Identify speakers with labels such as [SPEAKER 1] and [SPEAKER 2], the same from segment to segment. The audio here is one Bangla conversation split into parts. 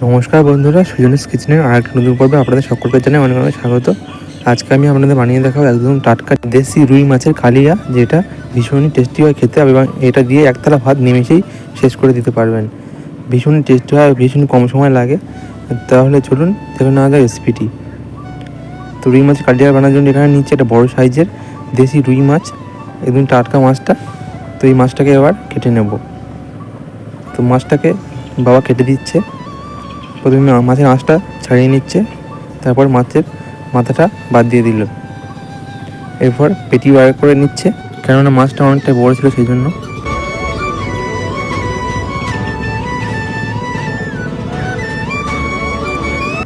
[SPEAKER 1] নমস্কার বন্ধুরা, সুজনিস কিচেনের আরেকটা নতুন পর্বে আপনাদের সকলকে জানাই অনেক অনেক স্বাগত। আজকে আমি আপনাদের বানিয়ে দেখাবো একদম টাটকা দেশি রুই মাছের কালিয়া, যেটা ভীষণই টেস্টি হয় খেতে এবং এটা দিয়ে একতলা ভাত নিমেষেই শেষ করে দিতে পারবেন। ভীষণই টেস্টি হয়, ভীষণই কম সময় লাগে। তাহলে চলুন দেখে নেওয়া যায় রেসিপিটি। তো রুই মাছের কালিয়া বানানোর জন্য এখানে নিচ্ছে একটা বড় সাইজের দেশি রুই মাছ, একদম টাটকা মাছটা। তো এই মাছটাকে এবার কেটে নেব। তো মাছটাকে বাবা কেটে দিচ্ছে। প্রথমে মাছের আঁশটা ছাড়িয়ে নিচ্ছে, তারপর মাছের মাথাটা বাদ দিয়ে দিল। এরপর পেটি বার করে নিচ্ছে, কেননা মাছটা অনেকটা বড় ছিল সেই জন্য।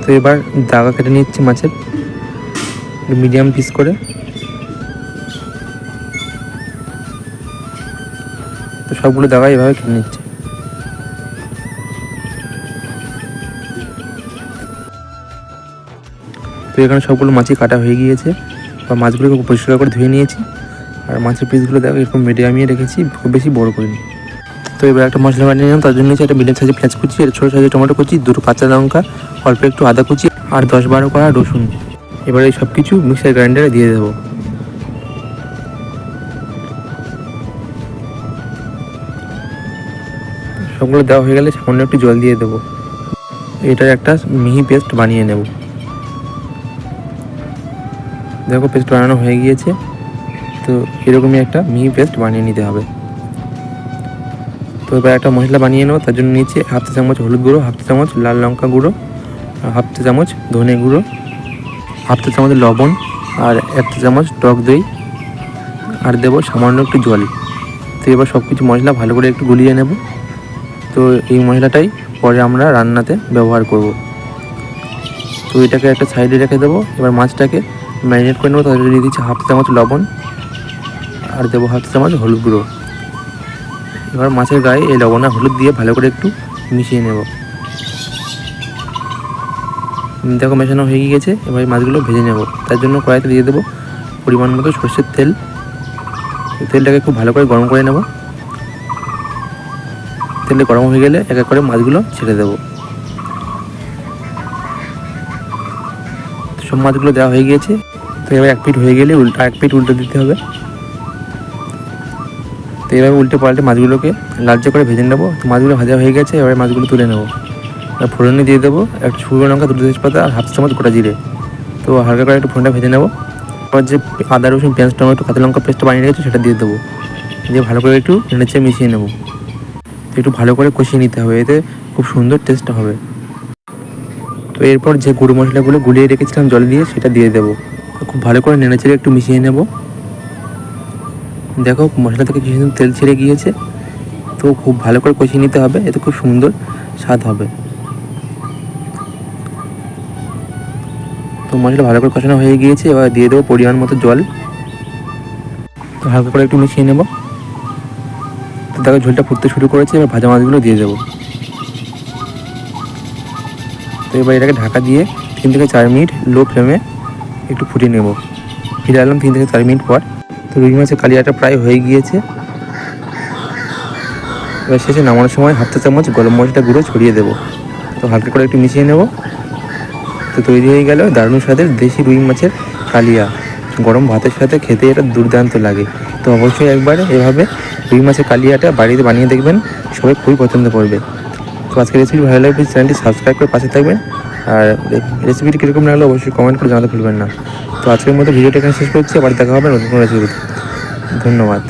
[SPEAKER 1] তো এবার দাগা কেটে নিচ্ছে মাছের মিডিয়াম পিস করে। তো সবগুলো দাগা এভাবে কেটে নিচ্ছে। তো এখানে সবগুলো মাছই কাটা হয়ে গিয়েছে, বা মাছগুলোকে পরিষ্কার করে ধুয়ে নিয়েছি। আর মাছের পিসগুলো দেখো এরকম মিডিয়ামই রেখেছি, খুব বেশি বড় করিনি। তো এবার একটা মশলা বানিয়ে নিলাম। তার জন্য নিয়েছি একটা মিডিয়াম সাইজের পেঁয়াজ কুচি, ছোটো সাইজের টমেটো কুচি, দুটো কাঁচা লঙ্কা, অল্প একটু আদা কুচি আর 10-12 কোয়া রসুন। এবার এই সব কিছু মিক্সার গ্রাইন্ডারে দিয়ে দেবো। সবগুলো দেওয়া হয়ে গেলে সামান্য একটু জল দিয়ে দেবো। এটার একটা মিহি পেস্ট বানিয়ে নেব। দেখো পেস্ট বানানো হয়ে গিয়েছে। তো এরকমই একটা মিহি পেস্ট বানিয়ে নিতে হবে। তো এবার একটা মশলা বানিয়ে নেবো। তার জন্য নিচে হাফ চা চামচ হলুদ গুঁড়ো, হাফ চা চামচ লাল লঙ্কা গুঁড়ো, হাফ চা চামচ ধনে গুঁড়ো, হাফ চা চামচ লবণ আর 1 চা চামচ টক দই, আর দেবো সামান্য একটু জল। তো এবার সব কিছু মশলা ভালো করে একটু গুলিয়ে নেব। তো এই মশলাটাই পরে আমরা রান্নাতে ব্যবহার করব। তো এটাকে একটা সাইডে রেখে দেবো। এবার মাছটাকে ম্যারিনেট করে নেবো। তাহলে দিয়ে দিচ্ছি হাফ চা চামচ লবণ আর দেবো হাফ চা চামচ হলুদ গুঁড়ো। এবার মাছের গায়ে এই লবণ আর হলুদ দিয়ে ভালো করে একটু মিশিয়ে নেব। দেখো মেশানো হয়ে গেছে। এবার মাছগুলো ভেজে নেব। তার জন্য কড়াইতে দিয়ে দেবো পরিমাণ মতো সরষের তেল। তেলটাকে খুব ভালো করে গরম করে নেব। তেলটা গরম হয়ে গেলে এক এক করে মাছগুলো ছেড়ে দেবো। সব মাছগুলো দেওয়া হয়ে গিয়েছে। তো এবার এক পিঠ হয়ে গেলে এক পিঠ উল্টে দিতে হবে। তো এভাবে উল্টে পাল্টে মাছগুলোকে লালচে করে ভেজে নেবো। তো মাছগুলো ভাজা হয়ে গেছে, এবার মাছগুলো তুলে নেবো। ফোড়নে দিয়ে দেবো একটা শুকনো লঙ্কা, 2 তেজপাতা আর হাফ চামচ গোটা জিরে। তো হালকা করে একটু ফোড়নটা ভেজে নেবো। এবার যে আদা রসুন পেঁয়াজ টমেটো কাঁচা লঙ্কা পেস্টটা বানিয়ে রেখেছি সেটা দিয়ে দেবো। দিয়ে ভালো করে একটু নেড়ে মিশিয়ে নেবো। তো একটু ভালো করে কষিয়ে নিতে হবে, এতে খুব সুন্দর টেস্টটা হবে। তো এরপর যে গুঁড়ো মশলাগুলো গুলিয়ে রেখেছিলাম জল দিয়ে সেটা দিয়ে দেবো। খুব ভালো করে নেড়ে একটু মিশিয়ে নেব। দেখো মশলা থেকে কিছু তেল ছেড়ে গিয়েছে। তো খুব ভালো করে কষিয়ে নিতে হবে, এতে খুব সুন্দর স্বাদ হবে। তো মশলা ভালো করে কষানো হয়ে গিয়েছে। এবার দিয়ে দেবো পরিমাণ মতো জল। তো হালকা করে একটু মিশিয়ে নেব। তো দেখো ঝোলটা ফুটতে শুরু করেছে। এবার ভাজা মাছগুলো দিয়ে দেবো। তো এবার এটাকে ঢাকা দিয়ে 3 থেকে 4 মিনিট লো ফ্লেমে একটু ফুটিয়ে নেব। ফিরে এলাম 3 থেকে 4 মিনিট পর। তো রুই মাছের কালিয়াটা প্রায় হয়ে গিয়েছে। এবার শেষে নামানোর সময় হাফ চা চামচ গরম মশলা গুঁড়ো ছড়িয়ে দেবো। তো হালকা করে একটু মিশিয়ে নেব। তো তৈরি হয়ে গেল দারুণ স্বাদের দেশি রুই মাছের কালিয়া। গরম ভাতের সাথে খেতে এটা দুর্দান্ত লাগে। তো অবশ্যই একবার এভাবে রুই মাছের কালিয়াটা বাড়িতে বানিয়ে দেখবেন, সবাই খুবই পছন্দ করবে। তো আজকের রেসিপি ভালো লাগলে চ্যানেলটি সাবস্ক্রাইব করে পাশে থাকবেন। আর রেসিপিটি কীরকম লাগলো অবশ্যই কমেন্ট করে জানাতে ভুলবেন না। তো আজকের মতো ভিডিওটা এখানে শেষ করছি। আবার দেখা হবে নতুন কোনো রেসিপিতে। ধন্যবাদ।